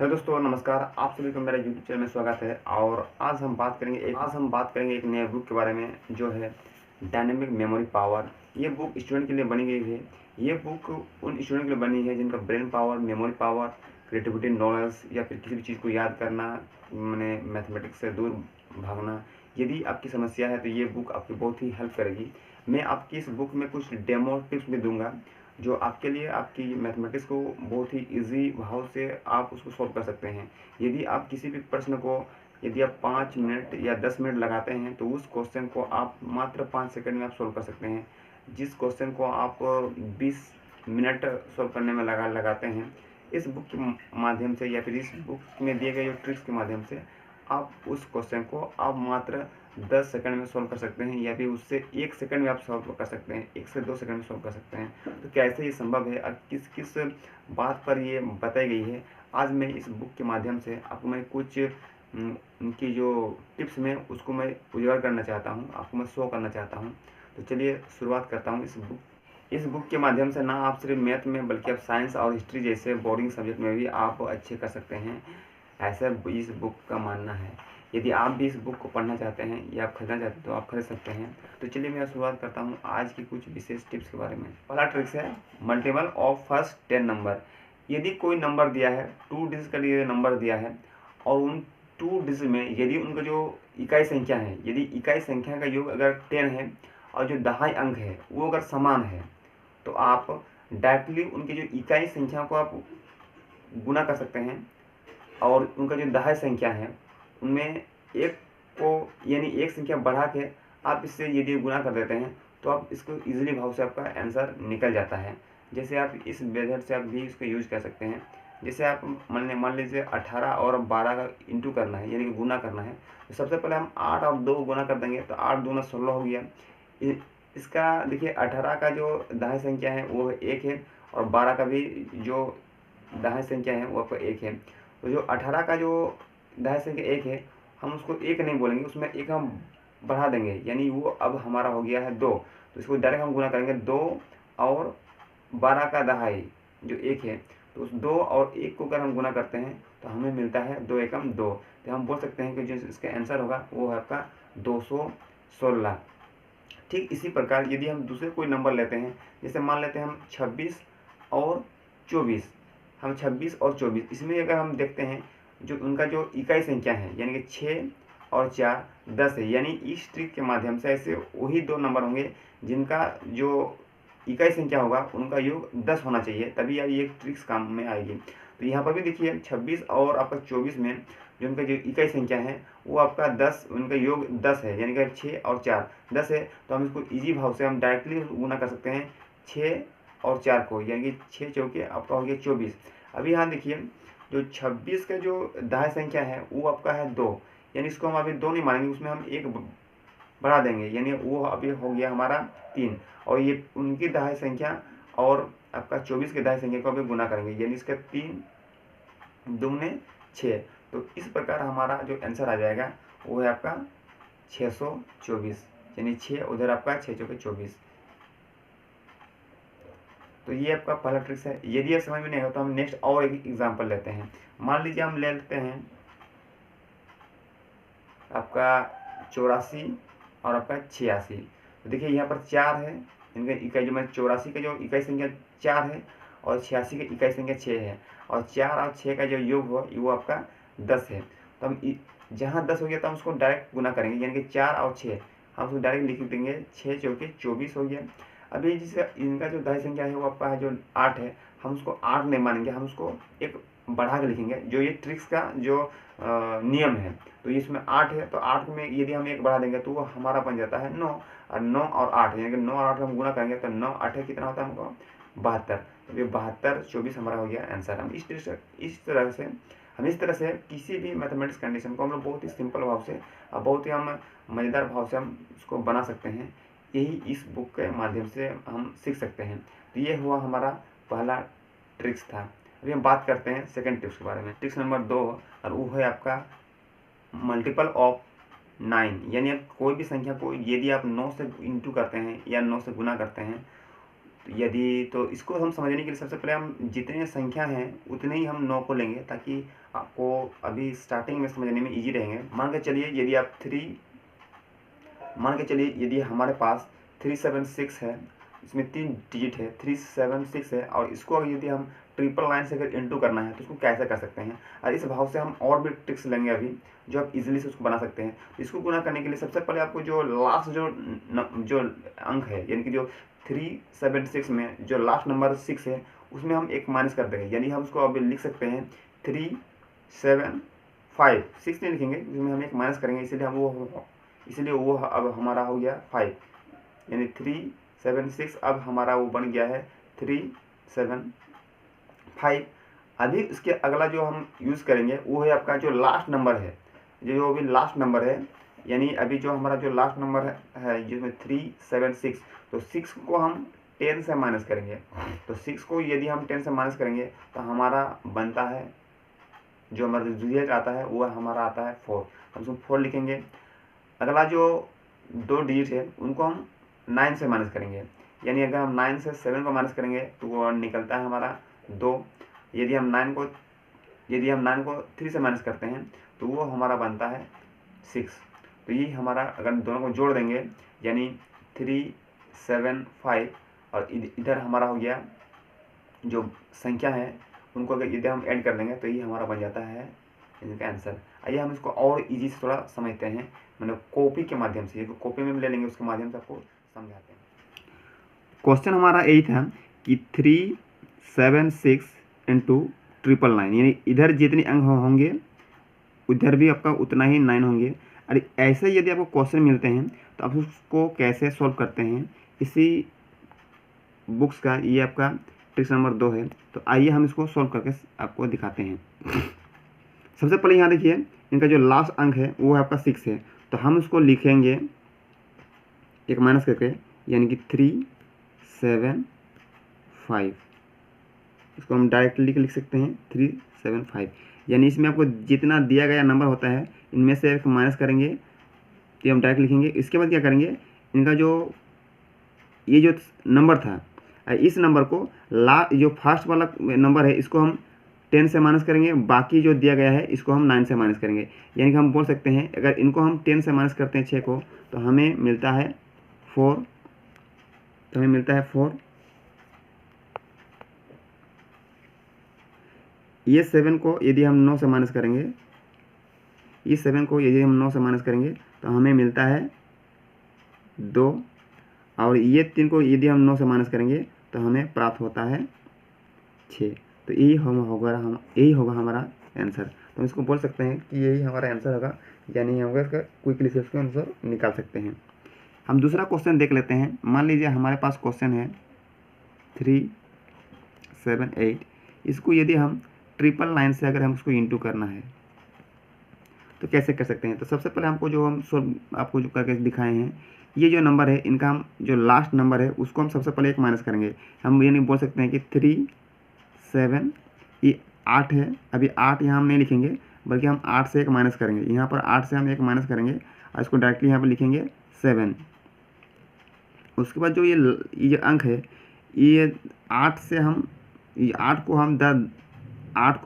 Hello दोस्तों, नमस्कार। आप सभी को मेरा यूट्यूब चैनल में स्वागत है। और आज हम बात करेंगे एक नए बुक के बारे में, जो है डायनेमिक मेमोरी पावर। ये बुक स्टूडेंट के लिए बनी गई है। ये बुक उन स्टूडेंट के लिए बनी है जिनका brain power, memory power, creativity, knowledge या फिर किसी भी चीज़ को याद करना, मैंने मैथमेटिक्स से दूर भागना, यदि आपकी समस्या है तो ये बुक आपकी बहुत ही हेल्प करेगी। मैं आपकी इस बुक में कुछ डेमो टिप्स भी दूंगा, जो आपके लिए आपकी मैथमेटिक्स को बहुत ही इजी भाव से आप उसको सॉल्व कर सकते हैं। यदि आप किसी भी प्रश्न को यदि आप 5 मिनट या 10 मिनट लगाते हैं तो उस क्वेश्चन को आप मात्र 5 सेकंड में आप सॉल्व कर सकते हैं। जिस क्वेश्चन को आप 20 मिनट सॉल्व करने में लगाते हैं, इस बुक के माध्यम से या फिर इस बुक में दिए गए जो ट्रिक्स के माध्यम से आप उस क्वेश्चन को आप मात्र 10 सेकंड में सॉल्व कर सकते हैं, या फिर उससे 1 सेकंड में आप सॉल्व कर सकते हैं, 1 से 2 सेकंड में सॉल्व कर सकते हैं। तो कैसे ये संभव है और किस किस बात पर ये बताई गई है, आज मैं इस बुक के माध्यम से आपको मैं कुछ उनकी जो टिप्स में उसको मैं उजागर करना चाहता हूँ, आपको मैं शो करना चाहता हूँ। तो चलिए शुरुआत करता हूँ। इस बुक के माध्यम से ना आप सिर्फ मैथ में बल्कि आप साइंस और हिस्ट्री जैसे बोर्डिंग सब्जेक्ट में भी आप अच्छे कर सकते हैं, ऐसा इस बुक का मानना है। यदि आप भी इस बुक को पढ़ना चाहते हैं या आप खरीदना चाहते हैं तो आप खरीद सकते हैं। तो चलिए मैं शुरुआत करता हूँ आज की कुछ विशेष टिप्स के बारे में। पहला ट्रिक्स है मल्टीपल ऑफ फर्स्ट 10 नंबर। यदि कोई नंबर दिया है, 2 डिजिट का लिए नंबर दिया है, और उन 2 डिजिट में यदि उनका जो इकाई संख्या है, यदि इकाई संख्या का योग अगर 10 है और जो दहाई अंक है वो अगर समान है, तो आप डायरेक्टली उनकी जो इकाई संख्या को आप गुना कर सकते हैं, और उनका जो दहाई संख्या है उनमें एक को यानी एक संख्या बढ़ा के आप इससे यदि गुना कर देते हैं तो आप इसको इजीली भाव से आपका आंसर निकल जाता है। जैसे आप इस मेथड से आप भी इसको यूज कर सकते हैं। जैसे आप मान लीजिए 18 और 12 का इंटू करना है, यानी कि गुना करना है, तो सबसे पहले हम 8 और 2 गुना कर देंगे तो 8 दूना 16 हो गया। इसका देखिए 18 का जो दहाई संख्या है वो 1 है, और 12 का भी जो दहाई संख्या है वो आपका 1 है। तो जो 18 का जो दहाई संख्या 1 है, हम उसको 1 नहीं बोलेंगे, उसमें 1 हम बढ़ा देंगे, यानी वो अब हमारा हो गया है 2। तो इसको डायरेक्ट हम गुना करेंगे 2 और 12 का दहाई जो 1 है, तो उस 2 और 1 को अगर हम गुना करते हैं तो हमें मिलता है 2 एकम 2। तो हम बोल सकते हैं कि जो इसका आंसर होगा वो है आपका 216। ठीक इसी प्रकार यदि हम दूसरे कोई नंबर लेते हैं, जैसे मान लेते हैं हम 26 और 24, हम 26 और 24 इसमें अगर हम देखते हैं जो उनका जो इकाई संख्या है, यानी कि 6 और 4 10 है, यानी इस ट्रिक के माध्यम से ऐसे वही 2 नंबर होंगे जिनका जो इकाई संख्या होगा उनका योग 10 होना चाहिए, तभी यार ये ट्रिक्स काम में आएगी। तो यहाँ पर भी देखिए 26 और आपका 24 में जो उनका जो इकाई संख्या है वो आपका 10, उनका योग 10 है, यानी कि 6 और 4 10 है। तो हम इसको इजी भाव से हम डायरेक्टली गुना कर सकते हैं 6 और 4 को, यानी कि 6 चौके आपका हो गया 24। अभी यहाँ देखिए जो 26 का जो दहाई संख्या है वो आपका है 2, यानी इसको हम अभी 2 नहीं मानेंगे, उसमें हम 1 बढ़ा देंगे, यानी वो अभी हो गया हमारा 3। और ये उनकी दहाई संख्या और आपका 24 की दहाई संख्या को अभी गुना करेंगे, यानी इसका 3 दूने 6। तो इस प्रकार हमारा जो आंसर आ जाएगा वो है आपका 624, यानी 6 उधर आपका 6 चौके 24। तो ये आपका पहला ट्रिक्स है। यदि ये समझ में नहीं हो तो हम नेक्स्ट और एक एग्जांपल लेते हैं। मान लीजिए हम ले लेते हैं आपका 84 और आपका 86। तो देखिए यहाँ पर 4 है, इनका इकाई जो मैं 84 का जो इकाई संख्या 4 है और 86 की इकाई संख्या 6 है, और 4 और 6 का जो योग हो वो आपका 10 है। तो हम जहाँ 10 हो गया तो हम उसको डायरेक्ट गुना करेंगे, यानी कि 4 और 6 हम उसको डायरेक्ट लिख देंगे, 6 चौके 24 हो गया। अभी जिससे इनका जो दहाई संख्या है वो आपका है जो 8 है, हम उसको 8 नहीं मानेंगे, हम उसको एक बढ़ा के लिखेंगे, जो ये ट्रिक्स का जो नियम है। तो इसमें 8 है, तो 8 में यदि हम 1 बढ़ा देंगे तो वो हमारा बन जाता है 9, और 9 और 8 यानी कि 9 और 8 हम गुना करेंगे तो 9 8 कितना होता है हमको 72। तो ये 72 24 हमारा हो गया आंसर। हम इस तरह से किसी भी मैथमेटिक्स कंडीशन को हम लोग बहुत ही सिंपल भाव से और बहुत ही हम मज़ेदार भाव से हम उसको बना सकते हैं। यही इस बुक के माध्यम से हम सीख सकते हैं। तो ये हुआ हमारा पहला ट्रिक्स था। अभी हम बात करते हैं सेकंड टिप्स के बारे में। ट्रिक्स नंबर 2, और वो है आपका मल्टीपल ऑफ 9, यानी कोई भी संख्या को यदि आप 9 से इंटू करते हैं या 9 से गुना करते हैं यदि तो इसको हम समझने के लिए सबसे पहले हम जितने संख्या हैं उतने ही हम 9 को लेंगे, ताकि आपको अभी स्टार्टिंग में समझने में इजी रहेंगे। मान के चलिए यदि हमारे पास 376 है, इसमें 3 डिजिट है, 376 है, और इसको अगर यदि हम ट्रिपल लाइन से अगर इंटू करना है तो उसको कैसे कर सकते हैं। और इस भाव से हम और भी ट्रिक्स लेंगे अभी, जो आप इजीली से उसको बना सकते हैं। इसको गुणा करने के लिए सबसे पहले आपको जो लास्ट जो अंक है, यानी कि जो 376 में जो लास्ट नंबर 6 है, उसमें हम एक माइनस कर देंगे। यानी हम उसको अभी लिख सकते हैं 375, 6 नहीं लिखेंगे, उसमें हम एक माइनस करेंगे, इसलिए वो अब हमारा हो गया 5, यानी 376 अब हमारा वो बन गया है 375। अभी उसके अगला जो हम यूज़ करेंगे वो है आपका जो लास्ट नंबर है, जो अभी लास्ट नंबर है, यानी अभी जो हमारा जो लास्ट नंबर है जिसमें 376, तो 6 को हम 10 से माइनस करेंगे। तो 6 को यदि हम 10 से माइनस करेंगे तो हमारा बनता है, जो हमारा रिजल्ट आता है वो हमारा आता है 4। हम उसको 4 लिखेंगे। अगला जो 2 डिजिट है उनको हम 9 से माइनस करेंगे, यानी अगर हम 9 से 7 को माइनस करेंगे तो वो निकलता है हमारा 2। यदि हम 9 को 3 से माइनस करते हैं तो वो हमारा बनता है 6। तो ये हमारा, अगर दोनों को जोड़ देंगे, यानी 375, और इधर हमारा हो गया जो संख्या है उनको अगर यदि हम ऐड कर देंगे तो ये हमारा बन जाता है इनका आंसर। आइए हम इसको और इजी से थोड़ा समझते हैं, मतलब कॉपी के माध्यम से, कॉपी में ले लेंगे, उसके माध्यम से आपको समझाते हैं। क्वेश्चन हमारा यही था कि 376 इंटू 999, यानी इधर जितने अंक होंगे उधर भी आपका उतना ही 9 होंगे। और ऐसे यदि आपको क्वेश्चन मिलते हैं तो आप उसको कैसे सॉल्व करते हैं, इसी बुक्स का ये आपका ट्रिक्स नंबर 2 है। तो आइए हम इसको सॉल्व करके आपको दिखाते हैं। सबसे पहले यहाँ देखिए, इनका जो लास्ट अंक है वो है आपका 6 है, तो हम उसको लिखेंगे एक माइनस करके, यानी कि 375। इसको हम डायरेक्टली लिख सकते हैं 375, यानी इसमें आपको जितना दिया गया नंबर होता है इनमें से एक माइनस करेंगे, तो हम डायरेक्ट लिखेंगे। इसके बाद क्या करेंगे, इनका ये जो नंबर था, इस नंबर को जो फर्स्ट वाला नंबर है इसको हम 10 से माइनस करेंगे, बाकी जो दिया गया है इसको हम 9 से माइनस करेंगे। यानी कि हम बोल सकते हैं अगर इनको हम 10 से माइनस करते हैं 6 को, तो हमें मिलता है 4, ये 7 को यदि हम 9 से माइनस करेंगे, इस 7 को यदि हम 9 से माइनस करेंगे तो हमें मिलता है 2, और ये 3 को यदि हम 9 से माइनस करेंगे तो हमें प्राप्त होता है 6। तो यही होगा हमारा आंसर। तो हम इसको बोल सकते हैं कि यही हमारा आंसर होगा, यानी हम इसका क्विकली से उसको आंसर निकाल सकते हैं। हम दूसरा क्वेश्चन देख लेते हैं। मान लीजिए हमारे पास क्वेश्चन है 378, इसको यदि हम ट्रिपल लाइन से अगर हम उसको इंटू करना है तो कैसे कर सकते हैं। तो सबसे पहले हमको जो हम आपको जो करके दिखाए हैं, ये जो नंबर है इनका हम जो लास्ट नंबर है उसको हम सबसे पहले एक माइनस करेंगे। हम ये नहीं बोल सकते हैं कि 37, ये 8 है, अभी 8 यहाँ हम नहीं लिखेंगे, बल्कि हम 8 से एक माइनस करेंगे। यहाँ पर 8 से हम एक माइनस करेंगे और इसको डायरेक्टली यहाँ पर लिखेंगे 7। उसके बाद जो ये जो अंक है, ये 8 से हम 8 को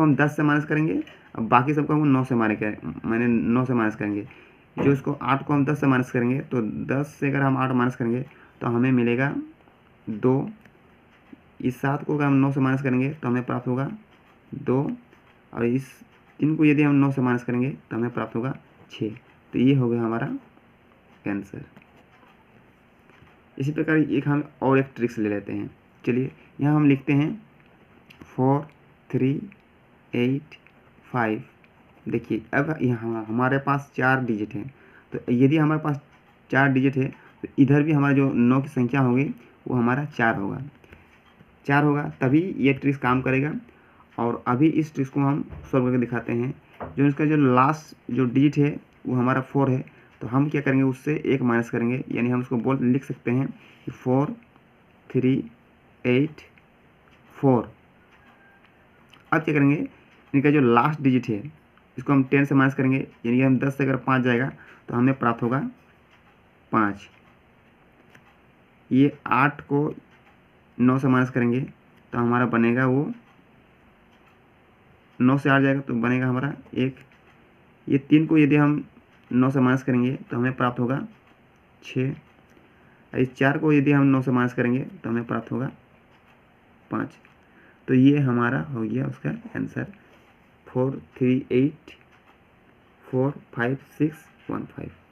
हम 10 से माइनस करेंगे, अब बाकी सबको हम 9 से 9 से माइनस करेंगे। जो इसको 8 को हम 10 से माइनस करेंगे, तो 10 से अगर हम 8 माइनस करेंगे तो हमें मिलेगा 2। इस 7 को अगर हम 9 से माइनस करेंगे तो हमें प्राप्त होगा 2, और इस 3 को यदि हम 9 से माइनस करेंगे तो हमें प्राप्त होगा 6। तो ये हो गया हमारा आंसर। इसी प्रकार हम और एक ट्रिक्स ले लेते हैं। चलिए यहाँ हम लिखते हैं 4 3 8 5। देखिए अब यहाँ हमारे पास 4 डिजिट हैं, तो यदि हमारे पास 4 डिजिट है तो इधर भी हमारा जो 9 की संख्या होगी वो हमारा 4 होगा, तभी ये ट्रिक्स काम करेगा। और अभी इस ट्रिक्स को हम सॉल्व करके दिखाते हैं। जो इसका जो लास्ट जो डिजिट है वो हमारा 4 है, तो हम क्या करेंगे, उससे एक माइनस करेंगे, यानी हम उसको लिख सकते हैं कि 4 3 8 4। अब क्या करेंगे, इनका जो लास्ट डिजिट है इसको हम 10 से माइनस करेंगे, यानी कि हम 10 से अगर 5 जाएगा तो हमें प्राप्त होगा 5। ये 8 को 9 से माइनस करेंगे तो हमारा बनेगा वो 9 से 8 जाएगा तो बनेगा हमारा 1। ये 3 को यदि हम 9 से माइनस करेंगे तो हमें प्राप्त होगा 6। इस 4 को यदि हम 9 से माइनस करेंगे तो हमें प्राप्त होगा 5। तो ये हमारा हो गया उसका आंसर 43845 615।